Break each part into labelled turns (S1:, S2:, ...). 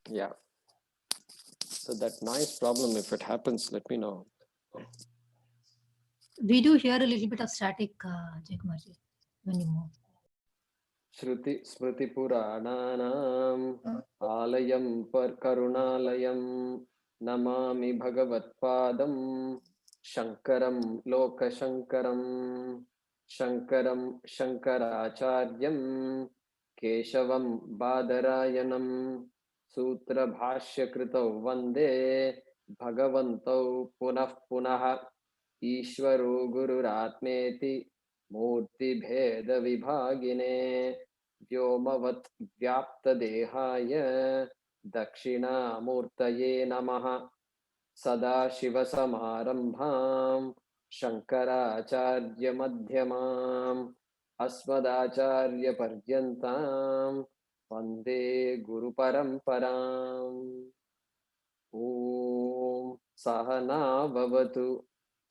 S1: Yeah. So that noise problem, if it happens, let me know.
S2: We do hear a little bit of static, Jaykumarji, when you move.
S1: Shruti Smriti Purananam Alayam Karunalayam Namami Bhagavatpadam Shankaram Lokashankaram Shankaram Shankaracharyam Keshavam Badarayanam Sutra Bhashyakritau Vande Bhagavantau Punah Punah Ishvaro Gururatmeti मूर्ति भेद विभागिने व्योमवत् व्याप्त देहाय दक्षिणामूर्तये नमः सदाशिव समारंभां शंकराचार्य मध्यमाम् अस्मदाचार्य पर्यन्तां वन्दे गुरुपरम्पराम् ॐ सहना भवतु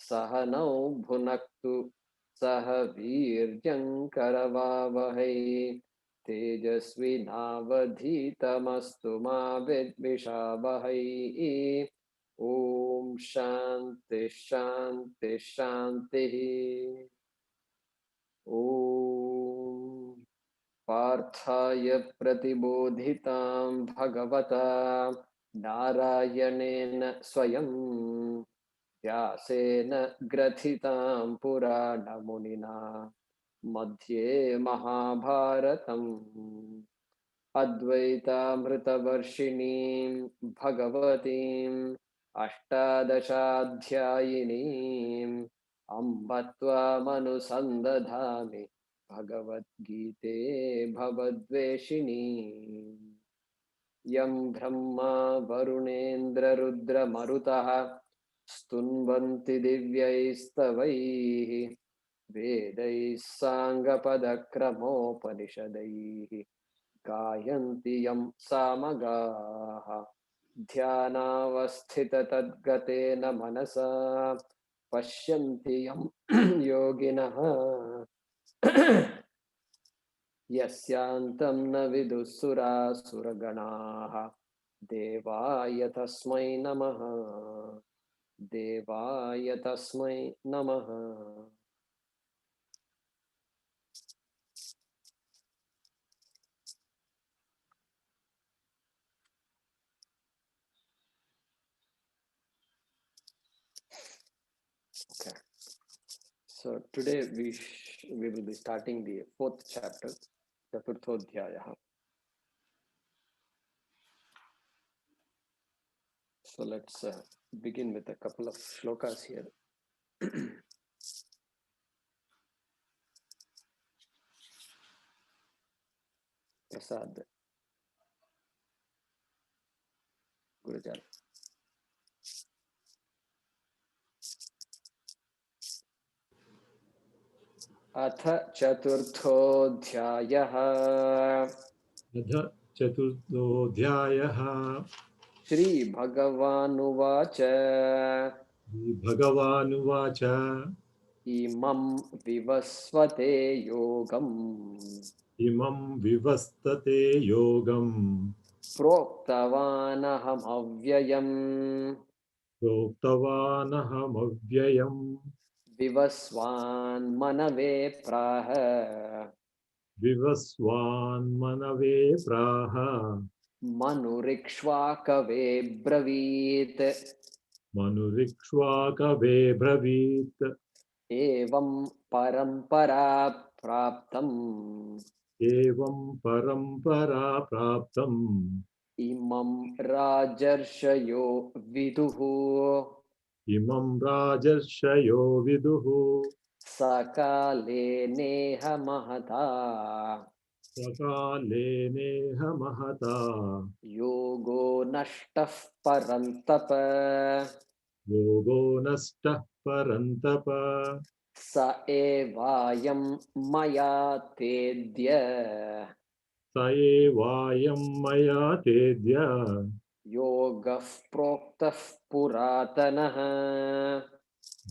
S1: सहनौ भुनक्तु सह वीर्यङ्करवावहै तेजस्विनावधीतमस्तु मा विद्विषावहै ॐ शान्ति शान्ति शान्तिः ॐ पार्थाय प्रतिबोधितां भगवता नारायणेन स्वयं व्यासेन ग्रथितां पुराणमुनिना मध्ये महाभारतम् अद्वैतामृतवर्षिणीं भगवतीम् अष्टादशाध्यायिनीम् अम्ब त्वामनुसन्दधामि भगवद्गीते भवद्वेषिणी यं ब्रह्मा वरुणेन्द्ररुद्रमरुतः स्तुन्वन्ति दिव्यैस्तवैः वेदैः साङ्गपदक्रमोपनिषदैः गायन्ति यं सामगाः ध्यानावस्थिततद्गतेन मनसा पश्यन्ति यं योगिनः यस्यान्तं न विदुःसुरासुरगणाः देवाय तस्मै नमः देवाय तस्मै नमः Okay. So today we will be starting the fourth chapter, Chaturthodhyayah. So let's begin with a couple of shlokas here. Prasad, Gurujar. अथ चतुर्थोऽध्यायः
S3: अथ चतुर्थोऽध्यायः
S1: श्रीभगवानुवाच
S3: भगवानुवाच
S1: इमं विवस्वते योगम्
S3: इमं विवस्वते योगं
S1: प्रोक्तवानहमव्ययम्
S3: प्रोक्तवानहमव्ययम्
S1: विवस्वान्मनवे प्राह
S3: विवस्वान्मनवे प्राह
S1: मनुरिक्ष्वाकवे ब्रवीत्
S3: मनुरिक्ष्वाकवे ब्रवीत्
S1: एवं परम्परा प्राप्तम्
S3: एवं परम्परा प्राप्तम्
S1: इमं राजर्षयो विदुः
S3: इमं राजर्षयो विदुः
S1: सकाले नेह महता
S3: सकाले नेह महता
S1: योगो नष्टः परन्तप
S3: योगो नष्टः परन्तप
S1: स एवायं मया तेद्य
S3: स एवायं मया तेद्य
S1: योगः प्रोक्तः पुरातनः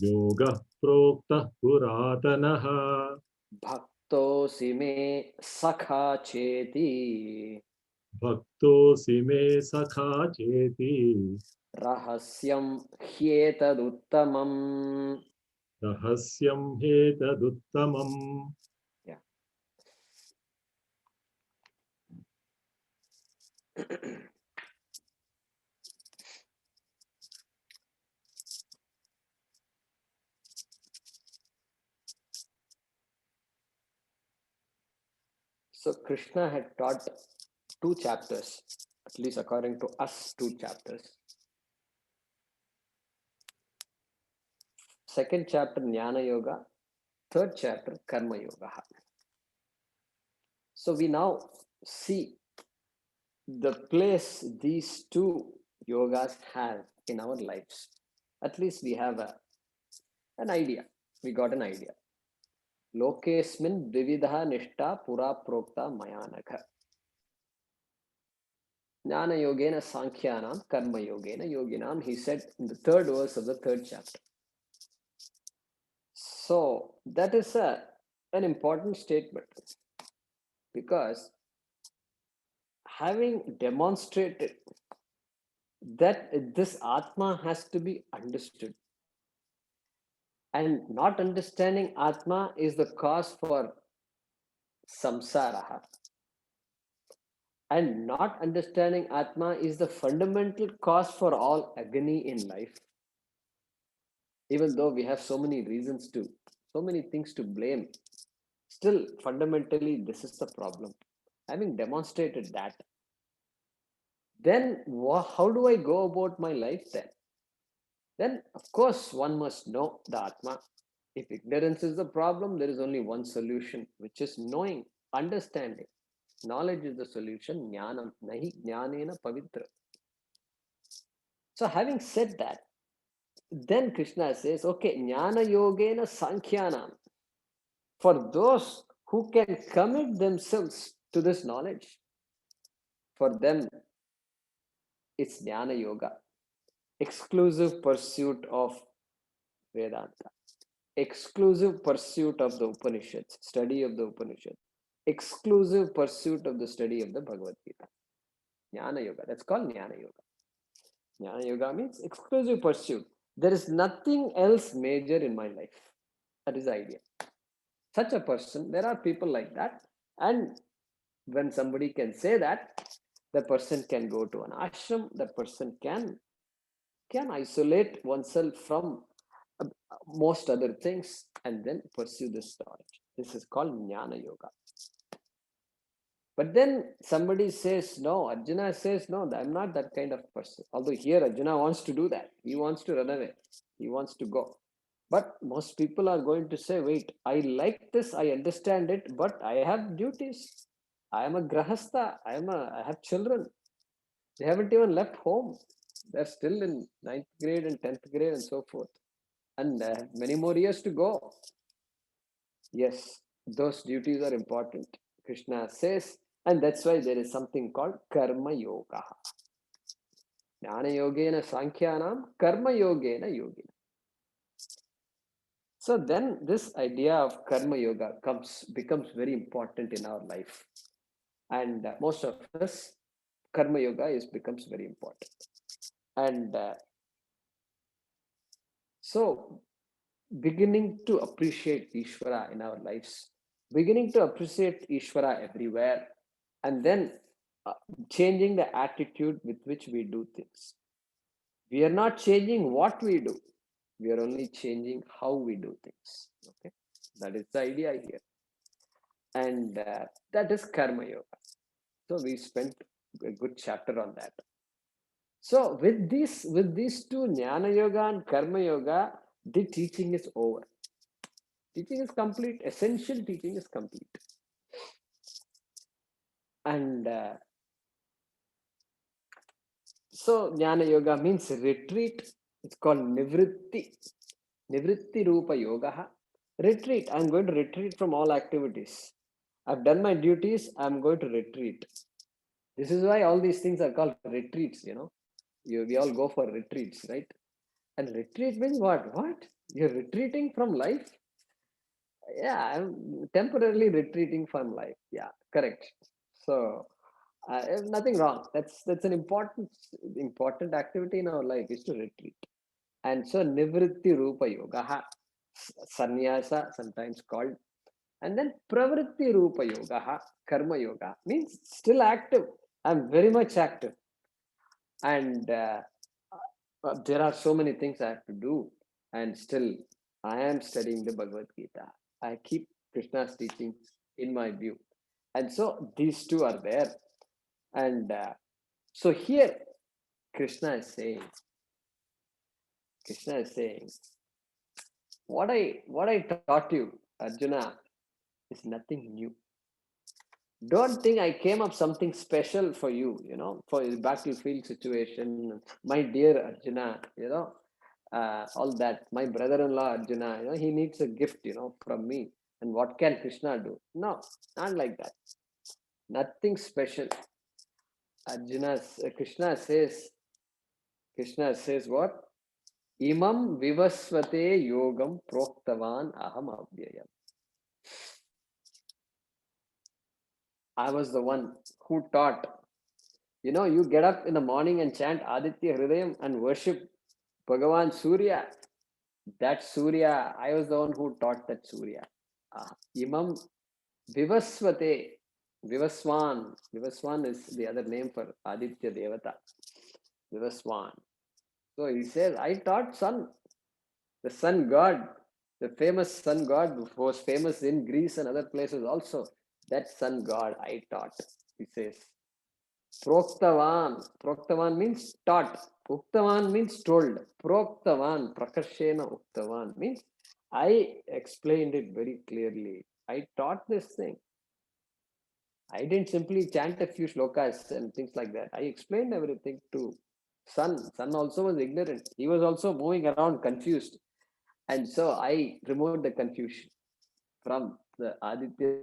S3: योगः प्रोक्तः पुरातनः
S1: भक्तोऽसि मे सखा चेति
S3: भक्तोऽसि मे सखा चेति
S1: Rahasyam hyetaduttamam.
S3: रहस्यं ह्येतदुत्तमम्.
S1: Yeah. So Krishna had taught 2 chapters, at least according to us, 2 chapters. Second chapter, Jnana Yoga. Third chapter, Karma Yoga. So we now see the place these 2 yogas have in our lives. At least we have an idea. We got an idea. Lokesmin Vividha Nishta Pura Prokta Mayanaka. Jnana Yogena Sankhyanam Karma Yogena Yoginam, he said in the 3rd verse of the 3rd chapter. So that is an important statement, because having demonstrated that this Atma has to be understood, and not understanding Atma is the cause for samsara, and not understanding Atma is the fundamental cause for all agony in life. Even though we have so many things to blame, still fundamentally this is the problem. Having demonstrated that, then how do I go about my life then? Then, of course, one must know the Atma. If ignorance is the problem, there is only one solution, which is knowing, understanding. Knowledge is the solution. Jnanam, nahi jnanena pavitra. So having said that, then Krishna says, okay, jnana yogena sankhyanam. For those who can commit themselves to this knowledge, for them, it's jnana yoga. Exclusive pursuit of Vedanta. Exclusive pursuit of the Upanishads, study of the Upanishads. Exclusive pursuit of the study of the Bhagavad Gita. Jnana Yoga. That's called Jnana Yoga. Jnana Yoga means exclusive pursuit. There is nothing else major in my life. That is the idea. Such a person, there are people like that. And when somebody can say that, the person can go to an ashram, the person can isolate oneself from most other things and then pursue this knowledge. This is called Jnana Yoga. But then somebody says, no, Arjuna says, no, I'm not that kind of person. Although here Arjuna wants to do that. He wants to run away. He wants to go. But most people are going to say, wait, I like this, I understand it, but I have duties. I am a grahastha. I have children. They haven't even left home. They're still in 9th grade and 10th grade and so forth. And many more years to go. Yes, those duties are important. Krishna says, and that's why there is something called Karma Yoga. Jnana Yogena Sankhyanam, Karma Yogena Yogina. So then this idea of Karma Yoga becomes very important in our life. And most of us, Karma Yoga becomes very important. And so beginning to appreciate Ishvara in our lives, beginning to appreciate Ishvara everywhere, and then changing the attitude with which we do things. We are not changing what we do. We are only changing how we do things. Okay, that is the idea here. And that is Karma Yoga. So we spent a good chapter on that. So with these two, Jnana Yoga and Karma Yoga, the teaching is over. Teaching is complete. Essential teaching is complete. And so Jnana Yoga means retreat. It's called Nivritti. Nivritti Rupa Yoga. Retreat. I'm going to retreat from all activities. I've done my duties. I'm going to retreat. This is why all these things are called retreats, we all go for retreats, right? And retreat means what? What? You're retreating from life? Yeah, I'm temporarily retreating from life. Yeah, correct. So Nothing wrong. That's an important activity in our life is to retreat. And so Nivritti Rupa Yoga, sannyasa sometimes called, and then Pravritti Rupa Yoga, Karma Yoga means still active. I'm very much active, and there are so many things I have to do, and still I am studying the Bhagavad Gita. I keep Krishna's teachings in my view, and so these two are there. And so here Krishna is saying, what I taught you, Arjuna, is nothing new. Don't think I came up something special for you, for the battlefield situation. My dear Arjuna, all that. My brother-in-law Arjuna, he needs a gift, from me. And what can Krishna do? No, not like that. Nothing special. Krishna says what? Imam vivasvate yogam proktavan aham avyayam. I was the one who taught. You get up in the morning and chant Aditya Hridayam and worship Bhagavan Surya. That Surya, I was the one who taught that Surya. Imam Vivasvate, Vivaswan. Vivaswan is the other name for Aditya Devata. Vivaswan. So he says, I taught sun, the sun god, the famous sun god who was famous in Greece and other places also. That sun god I taught, he says. Proktavan. Proktavan means taught. Uktavan means told. Proktavan, Prakarshena Uktavan means I explained it very clearly. I taught this thing. I didn't simply chant a few shlokas and things like that. I explained everything to Sun. Sun also was ignorant. He was also moving around confused. And so I removed the confusion from the Aditya.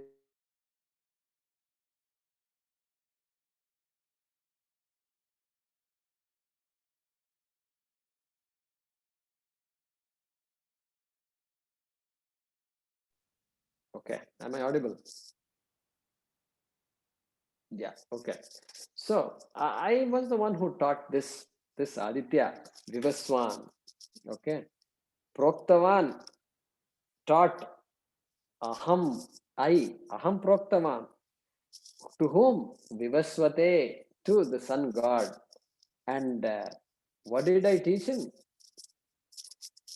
S1: Okay, am I audible? Yeah, okay. So I was the one who taught this Aditya Vivaswan. Okay. Proktavan taught aham, aham Proktavan. To whom? Vivasvate, to the sun god. And what did I teach him?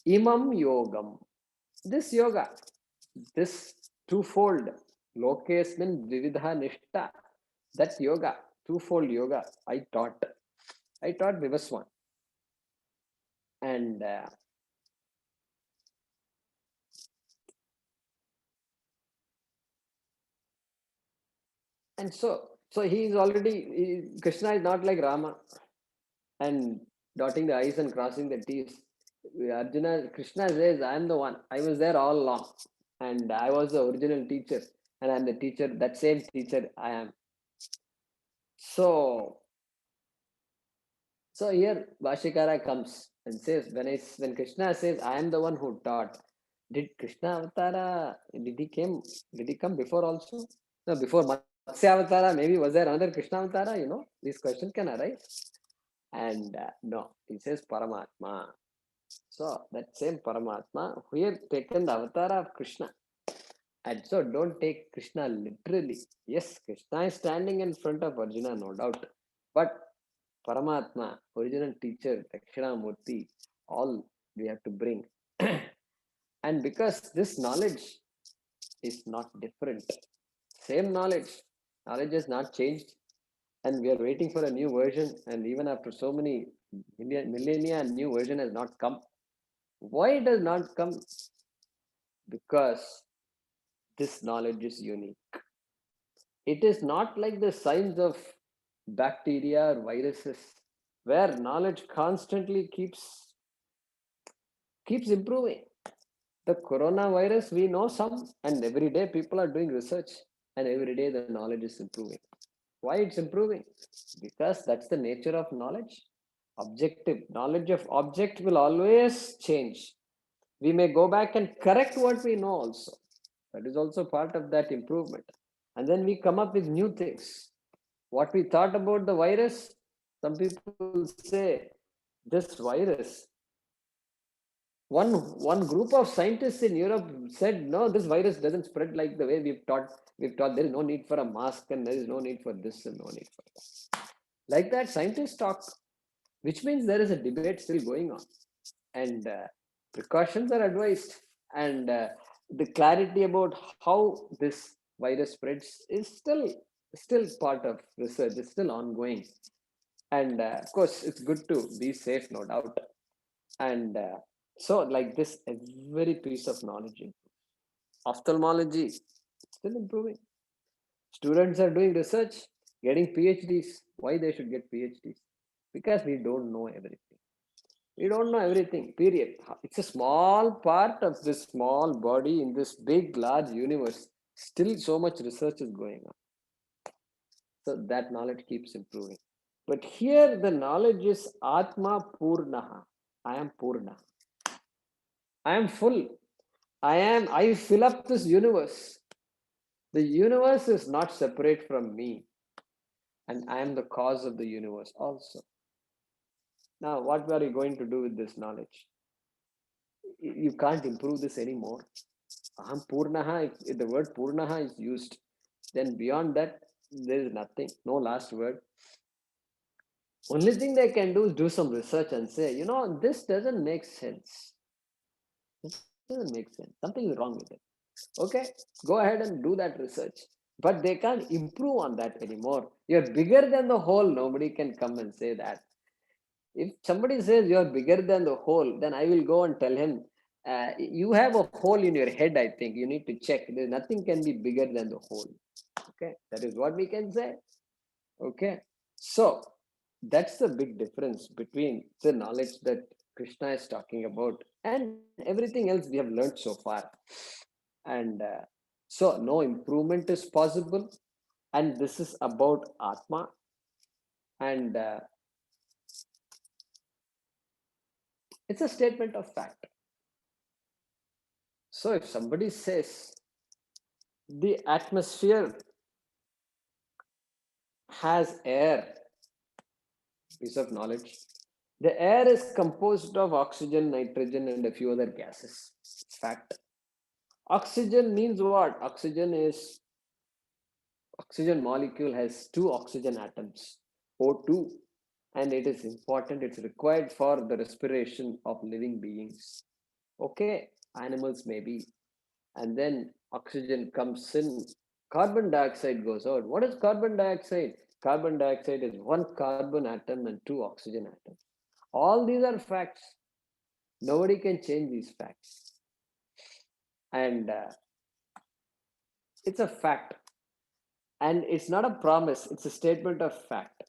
S1: Imam yogam. This yoga, this twofold, lokesmin vividha nishta, that yoga, twofold yoga, I taught Vivaswan. And so he is already, Krishna is not like Rama and dotting the I's and crossing the T's. Krishna says, I am the one. I was there all along. And I was the original teacher. And I'm the teacher, that same teacher I am. So here Bhashikara comes and says, when Krishna says, I am the one who taught, did Krishna Avatara, did he come before also? No, before Matsya Avatara, maybe was there another Krishna Avatara? This question can arise. And no, he says Paramatma. So that same Paramatma who had taken the avatar of Krishna. And so don't take Krishna literally. Yes, Krishna is standing in front of Arjuna, no doubt. But Paramatma, original teacher, Dakshinamurti, all we have to bring. And because this knowledge is not different, same knowledge has not changed. And we are waiting for a new version. And even after so many millennia, a new version has not come. Why it does not come? Because this knowledge is unique. It is not like the science of bacteria or viruses, where knowledge constantly keeps improving. The coronavirus, we know some, and every day people are doing research, and every day the knowledge is improving. Why it's improving? Because that's the nature of knowledge. Objective knowledge of object will always change. We may go back and correct what we know also. That is also part of that improvement. And then we come up with new things. What we thought about the virus, some people say this virus. One group of scientists in Europe said, no, this virus doesn't spread like the way we've taught. We've taught there is no need for a mask and there is no need for this and no need for that. Like that, scientists talk, which means there is a debate still going on, and precautions are advised, and the clarity about how this virus spreads is still part of research. It's still ongoing, and of course, it's good to be safe, no doubt. And so, like this, every piece of knowledge improves. Ophthalmology still improving. Students are doing research, getting PhDs. Why they should get PhDs? Because we don't know everything. We don't know everything, period. It's a small part of this small body in this big, large universe. Still, so much research is going on. So that knowledge keeps improving. But here, the knowledge is Atma Purnaha. I am Purna. I am full. I fill up this universe. The universe is not separate from me. And I am the cause of the universe also. Now, what are you going to do with this knowledge? You can't improve this anymore. Aham Purnaha, if the word Purnaha is used, then beyond that, there is nothing, no last word. Only thing they can do is do some research and say, this doesn't make sense. This doesn't make sense. Something is wrong with it. Okay, go ahead and do that research. But they can't improve on that anymore. You're bigger than the whole. Nobody can come and say that. If somebody says you're bigger than the whole, then I will go and tell him, you have a hole in your head, I think. You need to check. There's nothing can be bigger than the whole. Okay, that is what we can say. Okay, so that's the big difference between the knowledge that Krishna is talking about and everything else we have learned so far. And so no improvement is possible. And this is about Atma. And it's a statement of fact. So if somebody says the atmosphere has air, piece of knowledge, the air is composed of oxygen, nitrogen, and a few other gases. Fact. Oxygen means what? Oxygen molecule has 2 oxygen atoms, O2, and it is important. It's required for the respiration of living beings. Okay, animals maybe. And then oxygen comes in, carbon dioxide goes out. What is carbon dioxide? Carbon dioxide is 1 carbon atom and 2 oxygen atoms. All these are facts. Nobody can change these facts. And it's a fact. And it's not a promise, it's a statement of fact.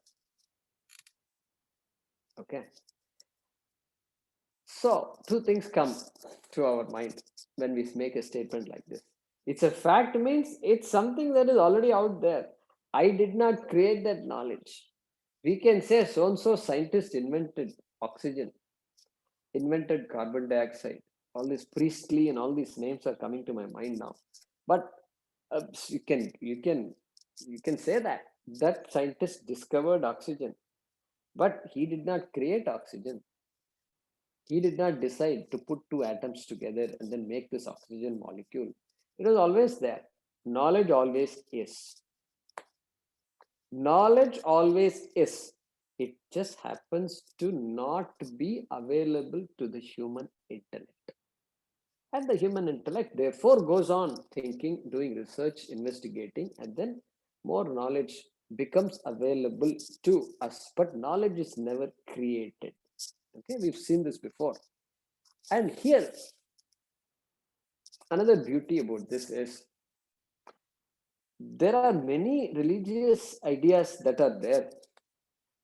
S1: Okay. So, 2 things come to our mind when we make a statement like this. It's a fact means it's something that is already out there. I did not create that knowledge. We can say so-and-so scientist invented oxygen, invented carbon dioxide. All these Priestley and all these names are coming to my mind now. But you can say that scientist discovered oxygen, but he did not create oxygen. He did not decide to put 2 atoms together and then make this oxygen molecule. It was always there. Knowledge always is. Knowledge always is. It just happens to not be available to the human intellect. And the human intellect, therefore, goes on thinking, doing research, investigating, and then more knowledge becomes available to us. But knowledge is never created. Okay, we've seen this before. And here, another beauty about this is there are many religious ideas that are there,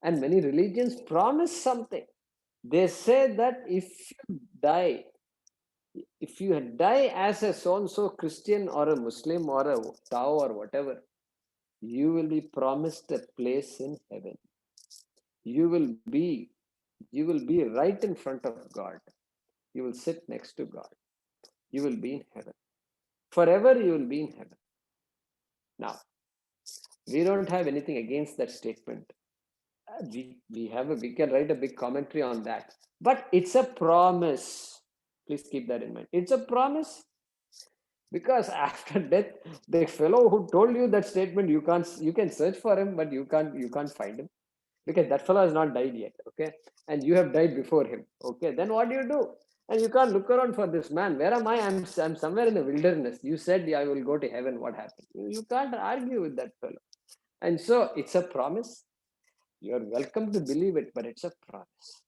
S1: and many religions promise something. They say that if you die as a so-and-so Christian or a Muslim or a Tao or whatever, you will be promised a place in heaven. You will be right in front of God. You will sit next to God. You will be in heaven. Forever you will be in heaven. Now, We don't have anything against that statement. We can write a big commentary on that. But it's a promise. Please keep that in mind. It's a promise. Because after death, the fellow who told you that statement, you can search for him, but you can't find him. Because that fellow has not died yet, okay? And you have died before him, okay? Then what do you do? And you can't look around for this man. Where am I? I'm somewhere in the wilderness. You said I will go to heaven. What happened? You can't argue with that fellow. And so it's a promise. You're welcome to believe it, but it's a promise.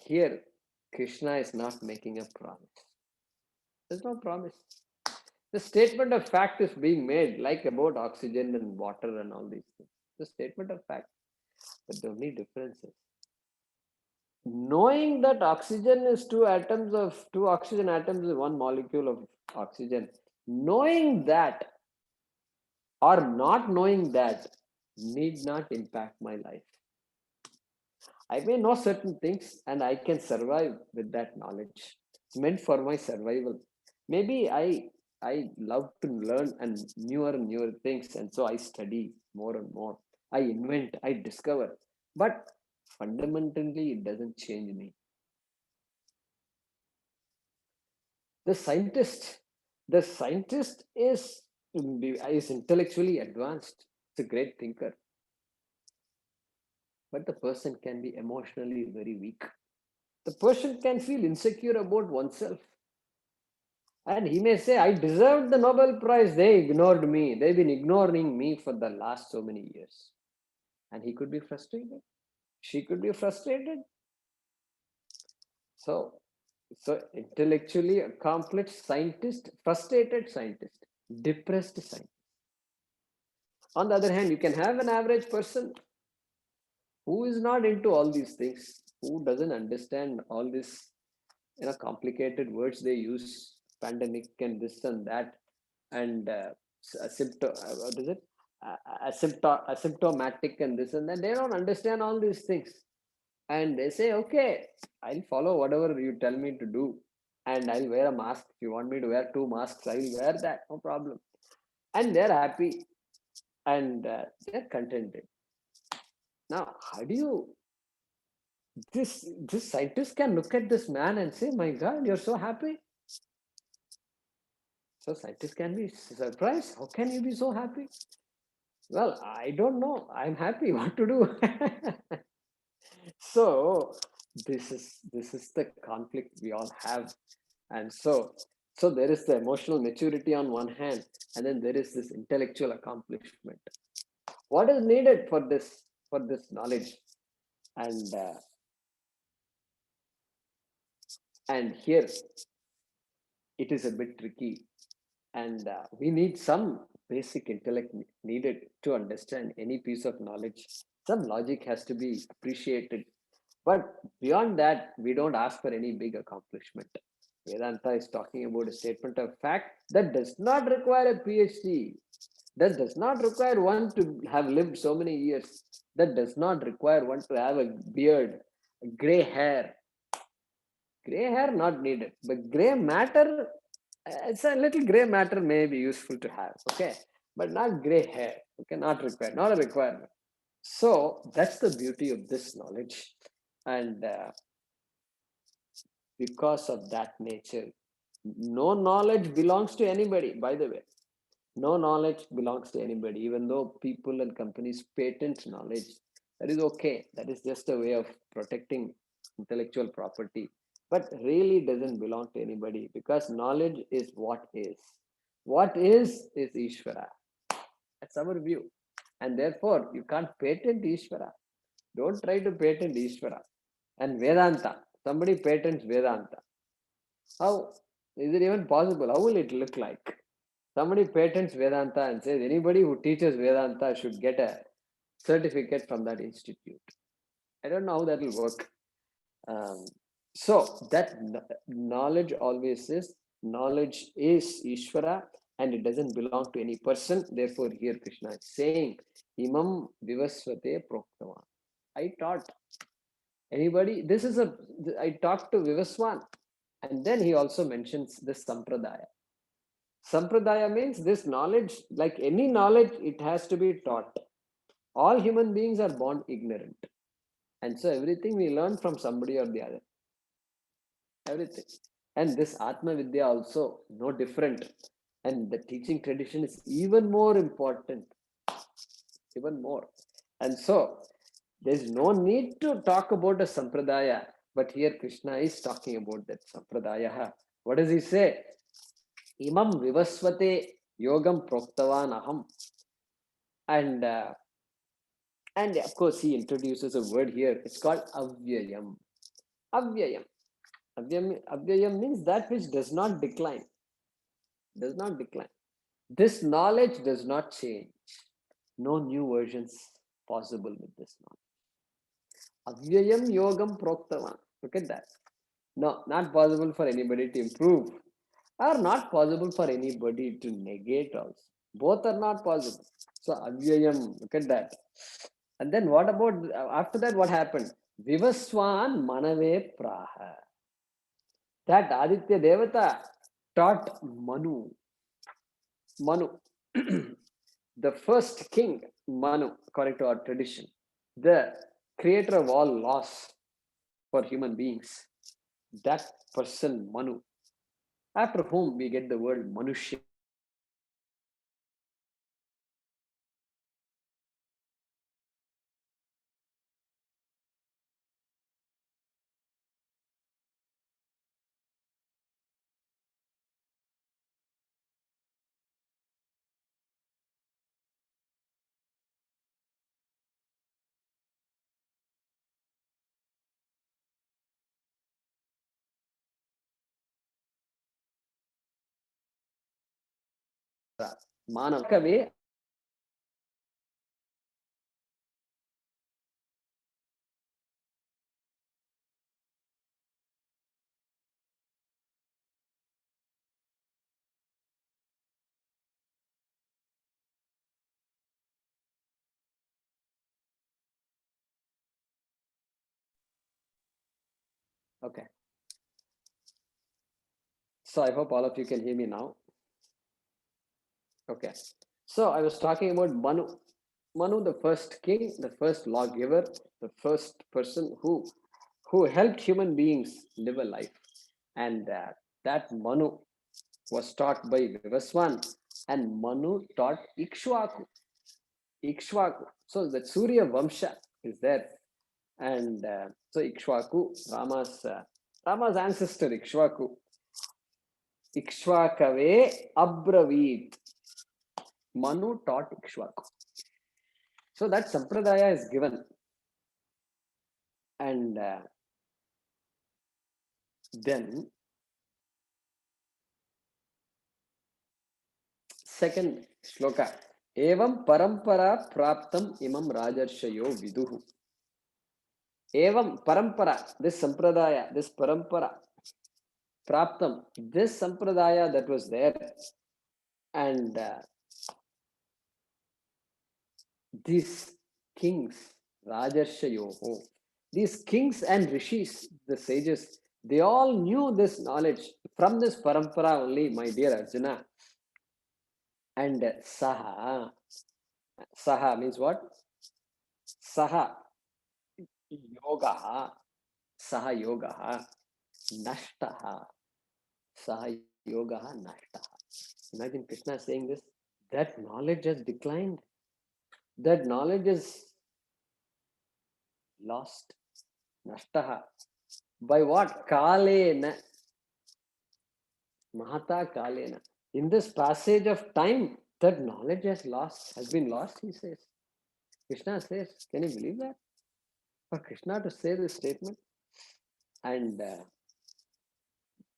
S1: Here, Krishna is not making a promise. There's no promise. The statement of fact is being made, like about oxygen and water and all these things. The statement of fact. But the only difference is knowing that oxygen is two oxygen atoms is one molecule of oxygen. Knowing that or not knowing that need not impact my life. I may know certain things and I can survive with that knowledge. It's meant for my survival. Maybe I love to learn and newer things, and so I study more and more. I invent, I discover. But fundamentally, it doesn't change me. The scientist is intellectually advanced. It's a great thinker. But the person can be emotionally very weak. The person can feel insecure about oneself. And he may say, I deserved the Nobel Prize. They ignored me. They've been ignoring me for the last so many years. And he could be frustrated. She could be frustrated. So intellectually accomplished scientist, frustrated scientist, depressed scientist. On the other hand, you can have an average person who is not into all these things, who doesn't understand all this, complicated words they use, pandemic and this and that, and what is it? Asymptomatic and this and that. They don't understand all these things. And they say, okay, I'll follow whatever you tell me to do. And I'll wear a mask. If you want me to wear 2 masks, I'll wear that. No problem. And they're happy and they're contented. Now, how do you this scientist can look at this man and say, my God, you're so happy. So scientists can be surprised. How can you be so happy? Well, I don't know. I'm happy. What to do? So this is the conflict we all have. And so there is the emotional maturity on one hand, and then there is this intellectual accomplishment. What is needed for this knowledge? And here it is a bit tricky, and we need some basic intellect needed to understand any piece of knowledge. Some logic has to be appreciated, but beyond that, we don't ask for any big accomplishment. Vedanta is talking about a statement of fact that does not require a PhD, that does not require one to have lived so many years, that does not require one to have a beard, a gray hair. Gray hair not needed, but gray matter, it's a little gray matter may be useful to have, okay, but not gray hair, okay, not required, not a requirement. So that's the beauty of this knowledge, and because of that nature, no knowledge belongs to anybody. By the way, no knowledge belongs to anybody. Even though people and companies patent knowledge, that is okay. That is just a way of protecting intellectual property, but really doesn't belong to anybody, because knowledge is what is. What is Ishvara. That's our view. And therefore, you can't patent Ishvara. Don't try to patent Ishvara. And Vedanta, somebody patents Vedanta. How is it even possible? How will it look like? Somebody patents Vedanta and says anybody who teaches Vedanta should get a certificate from that institute. I don't know how that will work. So that knowledge always is, knowledge is Ishvara, and it doesn't belong to any person. Therefore, here Krishna is saying, Imam Vivasvate Proktavan. I taught. Anybody, I talked to Vivaswan. And then he also mentions this Sampradaya. Sampradaya means this knowledge, like any knowledge, it has to be taught. All human beings are born ignorant. And so everything we learn from somebody or the other. Everything. And this Atma Vidya also no different. And the teaching tradition is even more important. Even more. And so there's no need to talk about a Sampradaya. But here Krishna is talking about that Sampradaya. What does he say? Imam vivasvate yogam proktavan aham. And of course he introduces a word here. It's called avyayam. Avyayam. Avyayam means that which does not decline. Does not decline. This knowledge does not change. No new versions possible with this knowledge. Avyayam yogam proktavan. Look at that. No, not possible for anybody to improve, or not possible for anybody to negate also. Both are not possible. So avyayam, look at that. And then what about, after that what happened? Vivaswan manave praha. That Aditya Devata taught Manu. Manu, the first king, Manu, according to our tradition, the creator of all laws for human beings. That person, Manu, after whom we get the word Manushya. Manavakave. Okay. So I hope all of you can hear me now. Okay. So I was talking about Manu. Manu, the first king, the first lawgiver, the first person who helped human beings live a life. And that Manu was taught by Vivaswan, and Manu taught Ikshvaku. Ikshvaku. So the Surya Vamsha is there. And so Ikshvaku, Rama's ancestor, Ikshvaku. Ikshvakave Abravit. Manu taught Ikshvaku. So that Sampradaya is given. And then second shloka. Evam parampara praptam imam rajarshayo viduhu. Evam parampara, this Sampradaya, this parampara, praptam, this Sampradaya that was there. And these kings, Rajarshayoho, these kings and rishis, the sages, they all knew this knowledge from this parampara only, my dear Arjuna. And Saha means what? Saha Yogaha, Saha Yogaha, Nashtaha, Saha Yogaha, Nashtaha. Imagine Krishna saying this. That knowledge has declined. That knowledge is lost. Nashtaha. By what? Kalena. Mahata Kalena. In this passage of time, that knowledge has been lost, he says. Krishna says, can you believe that? For Krishna to say this statement. And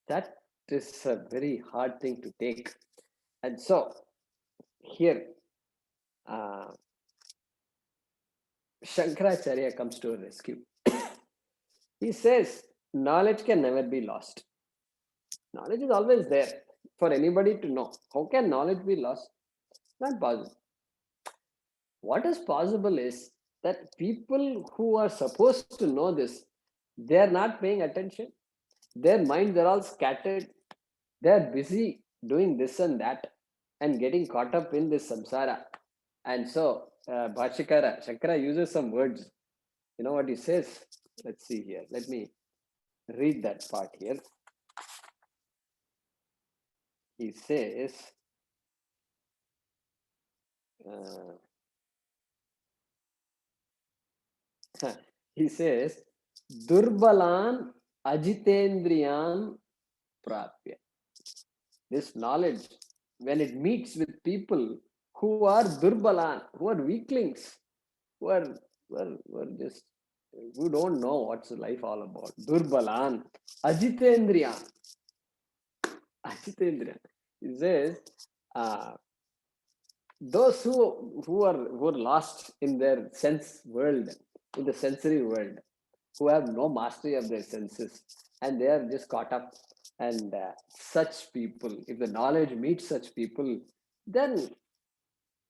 S1: that is a very hard thing to take. And so, here, Shankaracharya comes to a rescue. He says, knowledge can never be lost. Knowledge is always there for anybody to know. How can knowledge be lost? Not possible. What is possible is that people who are supposed to know this, they are not paying attention. Their minds are all scattered. They are busy doing this and that and getting caught up in this samsara. And so Bhashikara, Shankara uses some words. You know what he says? Let's see here. Let me read that part here. He says, he says, Durbalan Ajitendriyan Prapya. This knowledge, when it meets with people who are Durbalan, who are weaklings, who are just, who don't know what's life all about. Durbalan Ajitendriyan. Ajitendriyan. He says, those who are lost in their sense world, in the sensory world, who have no mastery of their senses, and they are just caught up. And such people, if the knowledge meets such people, then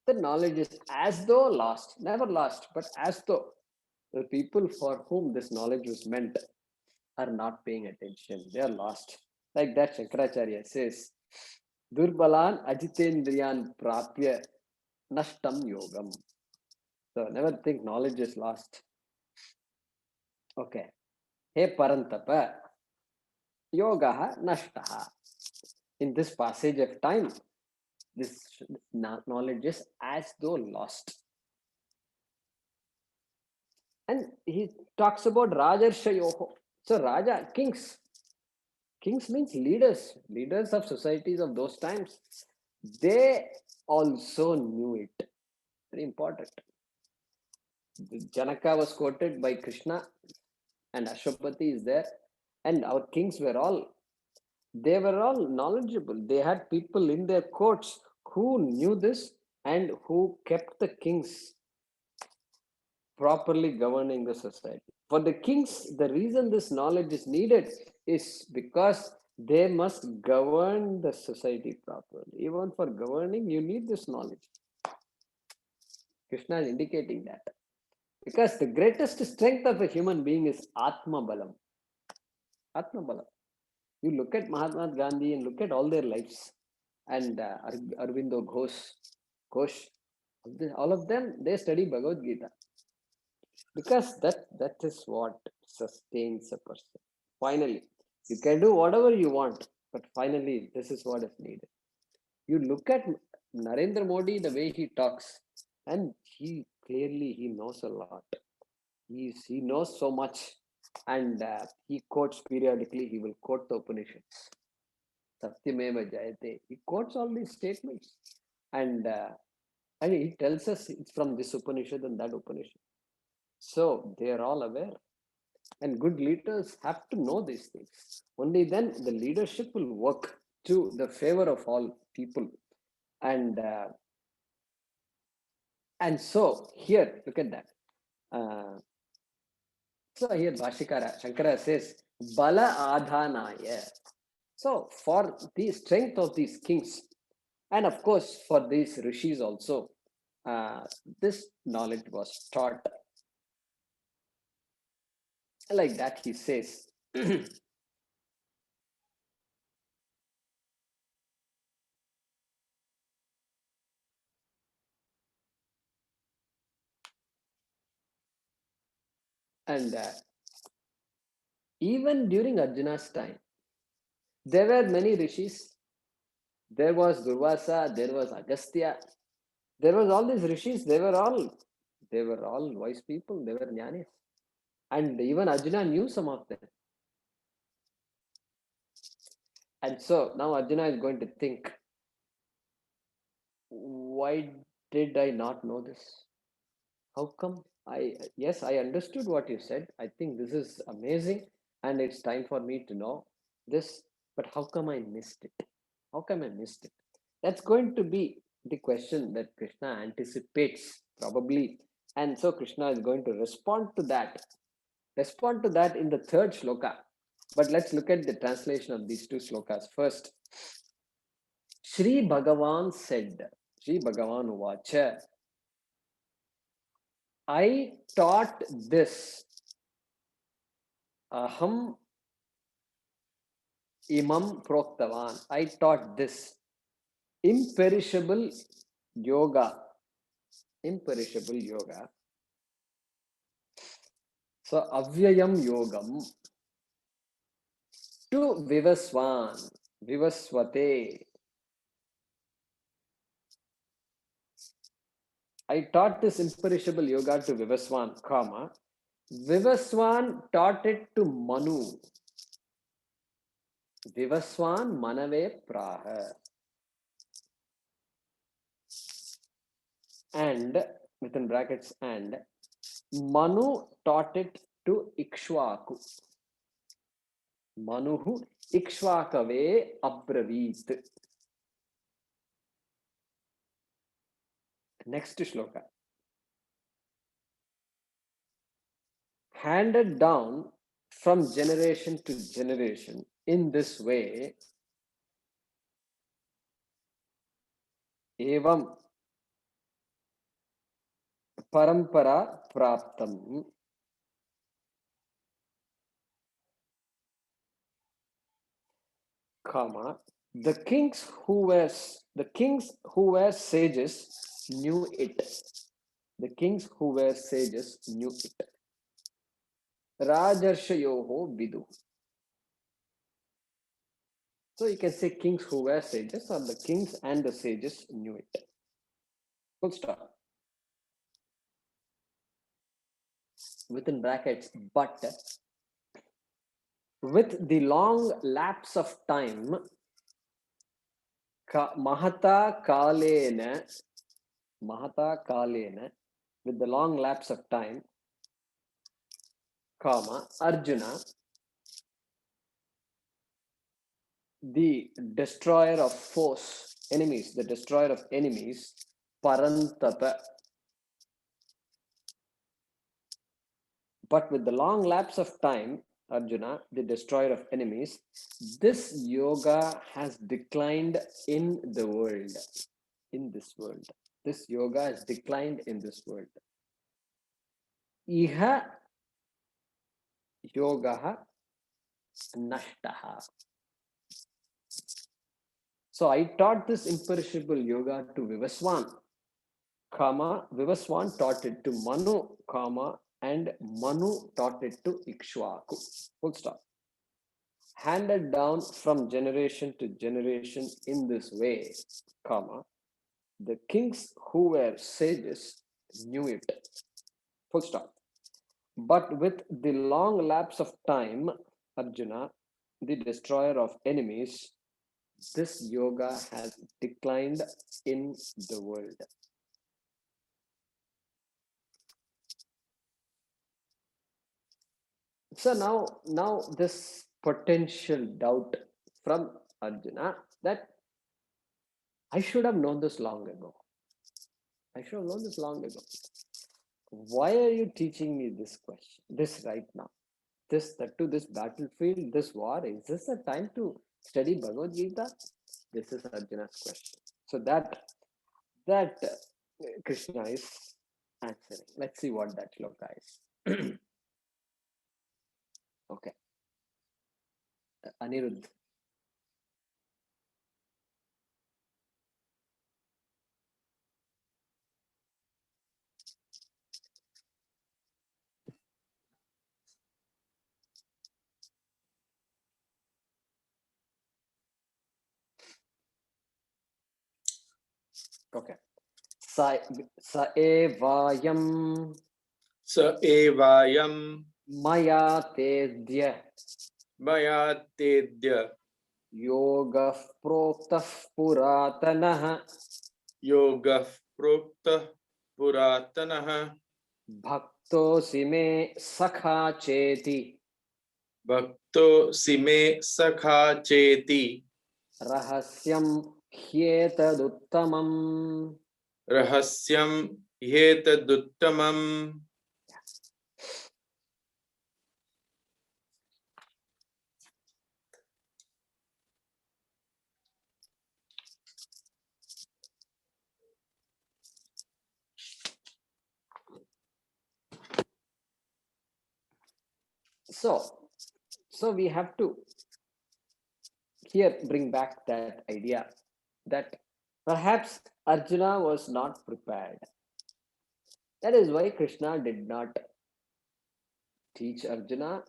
S1: the knowledge is as though lost, never lost, but as though the people for whom this knowledge was meant are not paying attention. They are lost. Like that, Shankaracharya says, Durbalan Ajitendriyan Prapya Nashtam Yogam. So never think knowledge is lost. Okay. He Parantapa, Yogaha Nashtaha. In this passage of time, this knowledge is as though lost. And he talks about Rajarshayoho. So Raja, kings. Kings means leaders, leaders of societies of those times. They also knew it. Very important. Janaka was quoted by Krishna, and Ashwapati is there. And our kings were all, they were all knowledgeable. They had people in their courts who knew this and who kept the kings properly governing the society. For the kings, the reason this knowledge is needed is because they must govern the society properly. Even for governing, you need this knowledge. Krishna is indicating that. Because the greatest strength of a human being is Atma Balam. Atma Balam. You look at Mahatma Gandhi and look at all their lives, and Aurobindo Ghosh, all of them, they study Bhagavad Gita. Because that is what sustains a person. Finally, you can do whatever you want, but finally, this is what is needed. You look at Narendra Modi, the way he talks, and he knows a lot. He knows so much, and he quotes periodically. He will quote the Upanishads. Satyameva Jayate. He quotes all these statements, and he tells us it's from this Upanishad and that Upanishad. So they are all aware. And good leaders have to know these things. Only then the leadership will work to the favor of all people. And so here, look at that. So here Bhashikara, Shankara says, Bala Adhanaya. So for the strength of these kings, and of course for these rishis also, this knowledge was taught. Like that he says. And even during Arjuna's time, there were many rishis. There was Durvasa, there was Agastya, there was all these rishis. They were all wise people. They were jnanis, and even Arjuna knew some of them. And so now Arjuna is going to think, why did I not know this? How come? Yes, I understood what you said. I think this is amazing, and it's time for me to know this. But how come I missed it? How come I missed it? That's going to be the question that Krishna anticipates probably. And so Krishna is going to respond to that in the third shloka. But let's look at the translation of these two slokas first. Shri Bhagavan said, Shri Bhagavan Uvacha, I taught this. Aham imam proktavan. I taught this. imperishable yoga. Imperishable yoga. So avyayam yogam to Vivaswan, Vivaswate. I taught this imperishable yoga to Vivaswan, comma. Vivaswan taught it to Manu. Vivaswan manave praha. And within brackets, and Manu taught it to Ikshvaku. Manuhu Ikshvakave abravit. Next shloka. Handed down from generation to generation in this way, evam parampara praptam, comma, the kings who were sages knew it. The kings who were sages knew it. Rajarshayoho vidu. So you can say kings who were sages, or the kings and the sages knew it. Full stop. Within brackets, but with the long lapse of time, mahata kalena, with the long lapse of time, comma, Arjuna, the destroyer of foes, enemies, the destroyer of enemies, parantapa. But with the long lapse of time, Arjuna, the destroyer of enemies, this yoga has declined in the world. In this world. This yoga has declined in this world. Iha yogaha nashtaha. So I taught this imperishable yoga to Vivaswan, comma, Vivaswan taught it to Manu, comma, and Manu taught it to Ikshvaku. Full stop. Handed down from generation to generation in this way, comma, the kings who were sages knew it. Full stop. But with the long lapse of time, Arjuna, the destroyer of enemies, this yoga has declined in the world. So now this potential doubt from Arjuna that I should have known this long ago. I should have known this long ago. Why are you teaching me this question, this right now? This battlefield, this war, is this a time to study Bhagavad Gita? This is Arjuna's question. So that Krishna is answering. Let's see what that shloka is. Okay. Anirudh. Okay. Sa evayam maya tedya yoga proktah
S4: puratanaha
S1: bhaktosi me sakha cheti rahasyam hyetaduttamam. So we have to here bring back that idea that Perhaps Arjuna was not prepared. That is why Krishna did not teach Arjuna,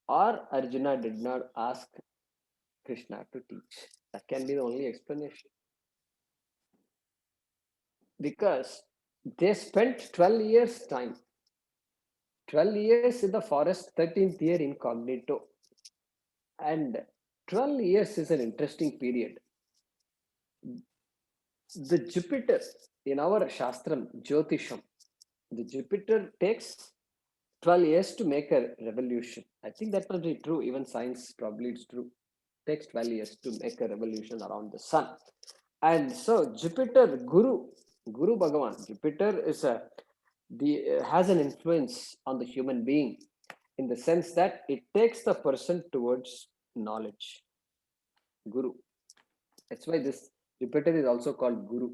S1: or Arjuna did not ask Krishna to teach. That can be the only explanation. Because they spent 12 years' time. 12 years in the forest, 13th year incognito. And 12 years is an interesting period. The Jupiter in our Shastram, Jyotisham, the Jupiter takes 12 years to make a revolution. I think that must be true. Even science probably it's true. It takes 12 years to make a revolution around the sun. And so Jupiter, Guru Bhagavan, Jupiter is has an influence on the human being in the sense that it takes the person towards knowledge. Guru. That's why this Jupiter is also called Guru.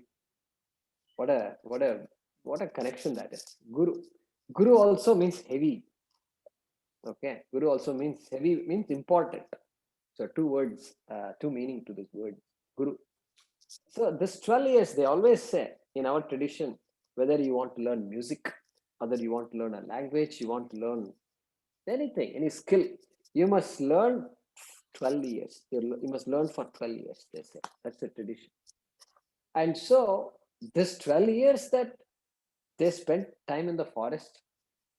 S1: What a connection that is. Guru. Guru also means heavy. Okay. Guru also means heavy, means important. So two words, two meaning to this word, Guru. So this 12 years, they always say in our tradition, whether you want to learn music, whether you want to learn a language, you want to learn anything, any skill, you must learn 12 years. You must learn for 12 years, they say. That's the tradition. And so this 12 years that they spent time in the forest,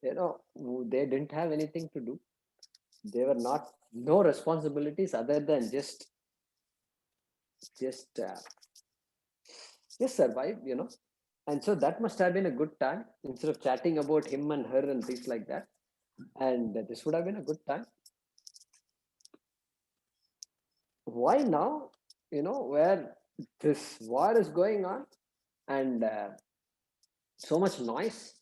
S1: they didn't have anything to do. They were no responsibilities other than just survive, And so that must have been a good time instead of chatting about him and her and things like that. And this would have been a good time. Why now? Where this war is going on and so much noise,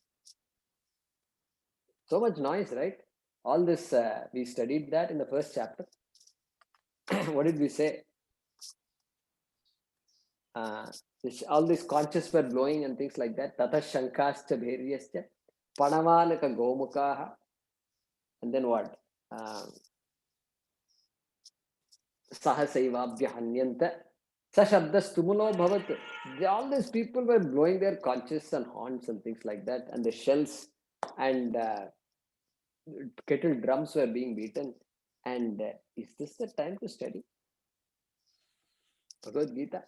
S1: right? All this, we studied that in the first chapter. What did we say? All these conches were blowing and things like that. Tata shankascha bhairyascha panamalaka gomukaha. And then what? Sahasaivabhya hanyanta sashabdastumulo bhavat. All these people were blowing their conches and horns and things like that, and the shells and kettle drums were being beaten. And is this the time to study Bhagavad Gita?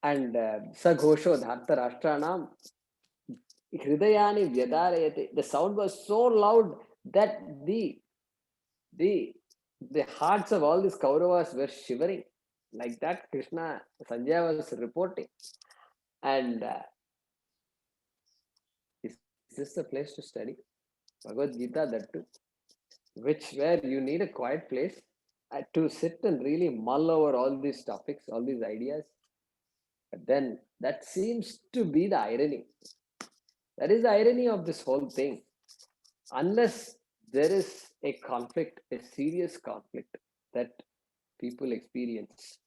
S1: And Saghosho Dharta Rashtranam Hridayani Vyadarayate. The sound was so loud that the hearts of all these Kauravas were shivering. Like that, Sanjay was reporting. And is this the place to study Bhagavad Gita, that too? Where you need a quiet place to sit and really mull over all these topics, all these ideas. But then that seems to be the irony. That is the irony of this whole thing. Unless there is a conflict, a serious conflict that people experience,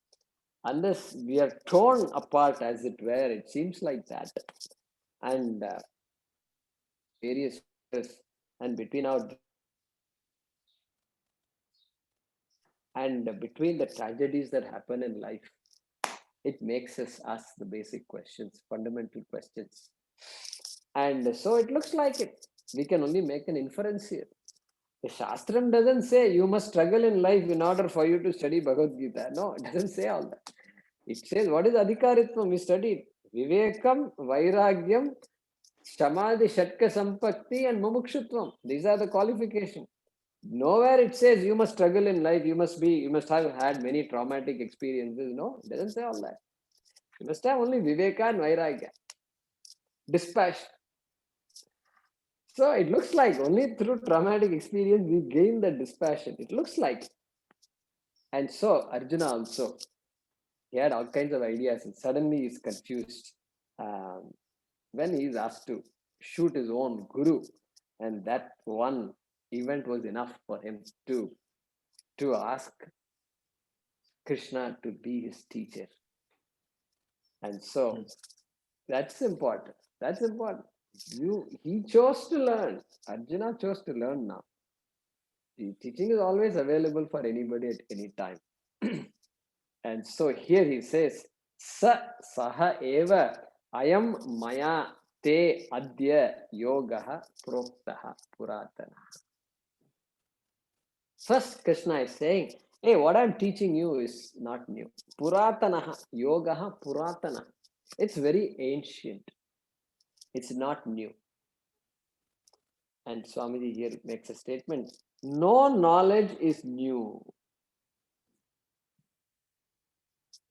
S1: unless we are torn apart, as it were, it seems like that, and various and between between the tragedies that happen in life, it makes us ask the basic questions, fundamental questions. And so it looks like it. We can only make an inference here. The Shastram doesn't say you must struggle in life in order for you to study Bhagavad Gita. No, it doesn't say all that. It says, what is Adhikaritvam? We studied Vivekam, Vairagyam, Samadhi, Shatka Sampakti, and Mumukshutvam. These are the qualifications. Nowhere it says you must struggle in life, you must have had many traumatic experiences. No, it doesn't say all that. You must have only Viveka and Vairagya. Dispassion. So it looks like only through traumatic experience we gain the dispassion. It looks like. And so Arjuna also, he had all kinds of ideas and suddenly he's confused when he's asked to shoot his own guru. And that one event was enough for him to ask Krishna to be his teacher. And so that's important. That's important. He chose to learn. Arjuna chose to learn now. The teaching is always available for anybody at any time. And so here he says, saha eva ayam maya te adya yogaha proktaha puratana. First, Krishna is saying, hey, what I'm teaching you is not new. Puratanaha, yogaha puratana. It's very ancient. It's not new. And Swamiji here makes a statement, no knowledge is new.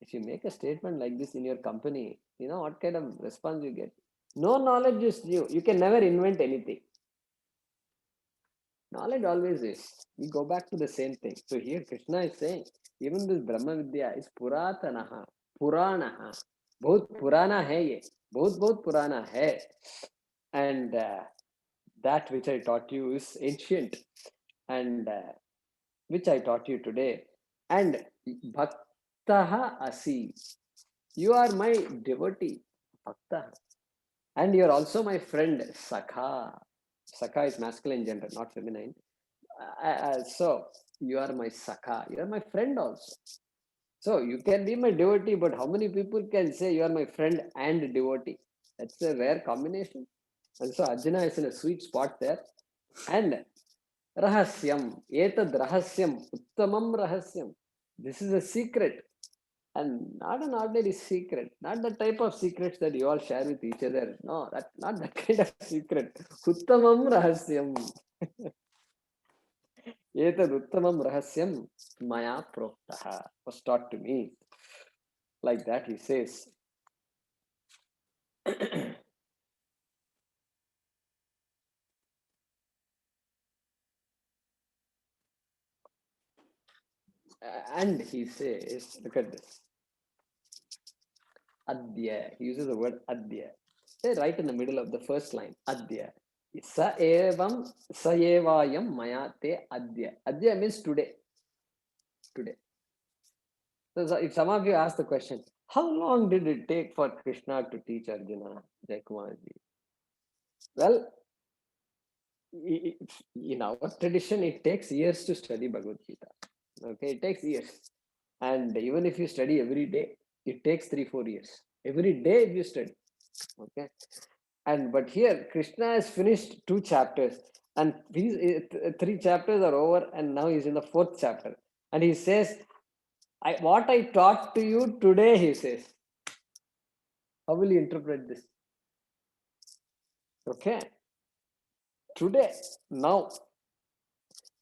S1: If you make a statement like this in your company, you know what kind of response you get? No knowledge is new. You can never invent anything. Knowledge always is. We go back to the same thing. So here Krishna is saying, even this Brahma Vidya is Puratanaha, Puranaha. बहुत पुराना है ये, बहुत पुराना है. And that which I taught you is ancient, and which I taught you today. And Bhaktaha Asi. You are my devotee, Bhakta. And you're also my friend, Sakha. Sakha is masculine gender, not feminine. So you are my Sakha. You are my friend also. So you can be my devotee, but how many people can say you are my friend and devotee? That's a rare combination. And so Arjuna is in a sweet spot there. And Rahasyam, Etad Rahasyam, Uttamam Rahasyam. This is a secret. And not an ordinary secret, not the type of secrets that you all share with each other. No, not that kind of secret. Uttamam Rahasyam. Etad Uttamam Rahasyam Maya Proktaha was taught to me. Like that, he says. And he says, look at this. Adya. He uses the word Adya. Say right in the middle of the first line. Adya. Sa evam sa evayam maya te adya. Adya means today. Today. So if some of you ask the question, how long did it take for Krishna to teach Arjuna, Jaykumarji? Well, in our tradition, it takes years to study Bhagavad Gita. Okay, it takes years. And even if you study every day, it takes 3-4 years. Every day if you study. Okay. But here, Krishna has finished 2 chapters. And these 3 chapters are over, and now he's in the 4th chapter. And he says, what I taught to you today, he says. How will you interpret this? Okay. Today, now.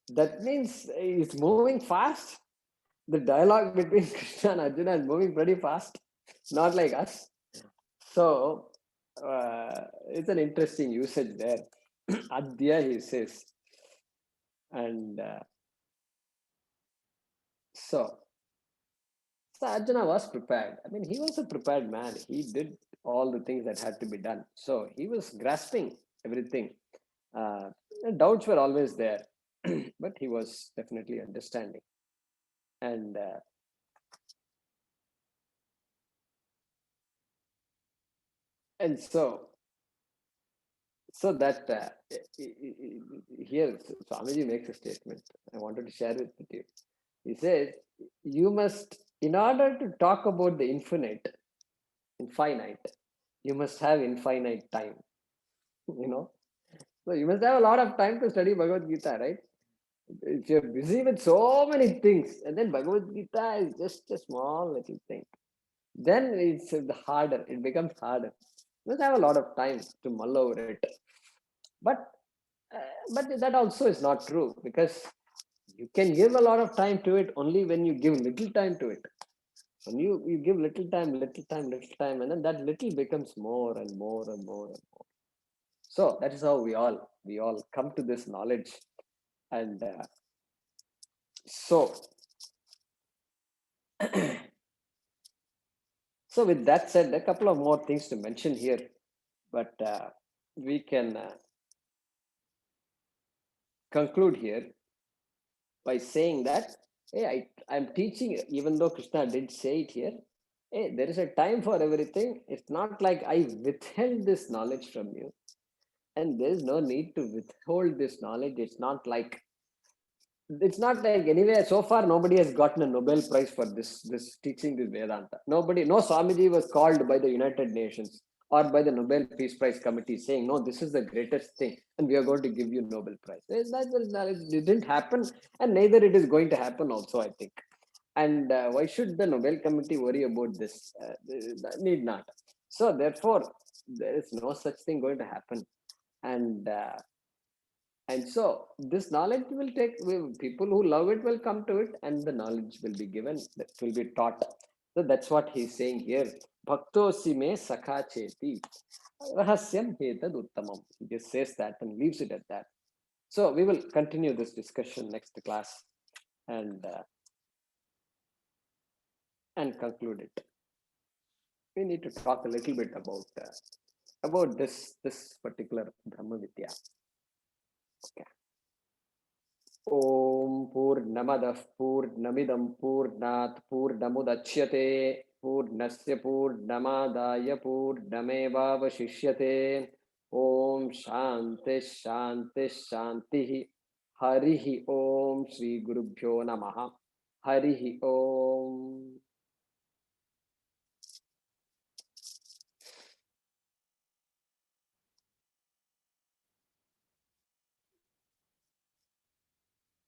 S1: That means it's moving fast. The dialogue between Krishna and Arjuna is moving pretty fast. Not like us. So, it's an interesting usage there. Adya, he says. And so Arjuna was prepared. I mean, he was a prepared man. He did all the things that had to be done. So he was grasping everything. Doubts were always there, but he was definitely understanding. And so that here Swamiji makes a statement I wanted to share with you. He says, you must, in order to talk about the infinite, you must have infinite time. You know, so you must have a lot of time to study Bhagavad Gita, right? If you're busy with so many things, and then Bhagavad Gita is just a small little thing, then it's harder. It becomes harder. You must have a lot of time to mull over it. But that also is not true, because you can give a lot of time to it only when you give little time to it. When you give little time, and then that little becomes more and more and more and more. So that is how we all come to this knowledge. And so with that said, a couple of more things to mention here, but we can conclude here by saying that, hey, I'm teaching, even though Krishna did say it here, hey, there is a time for everything. It's not like I withheld this knowledge from you. And there is no need to withhold this knowledge. It's not like it's not like anyway. So far, nobody has gotten a Nobel Prize for this teaching this Vedanta. Nobody, no Swamiji was called by the United Nations or by the Nobel Peace Prize Committee saying, no, this is the greatest thing, and we are going to give you Nobel Prize. It didn't happen, and neither it is going to happen. Also, I think. And why should the Nobel Committee worry about this? Need not. So therefore, there is no such thing going to happen, and so this knowledge will people who love it will come to it, and the knowledge will be given, that will be taught. So that's what he's saying here. Bhaktosi me sakha cheti rahasyam hetad uttamam. He just says that and leaves it at that. So we will continue this discussion next class and conclude it. We need to talk a little bit about this particular Brahma Vidya. Okay. Om Purnamadah Purnamidam Purnat Purnamudachyate Purnasya Purnamadaya Purnamevavashishyate. Om Shanti Shanti Shanti. Harihi Om Shri Gurubhyo Namaha. Harihi Om.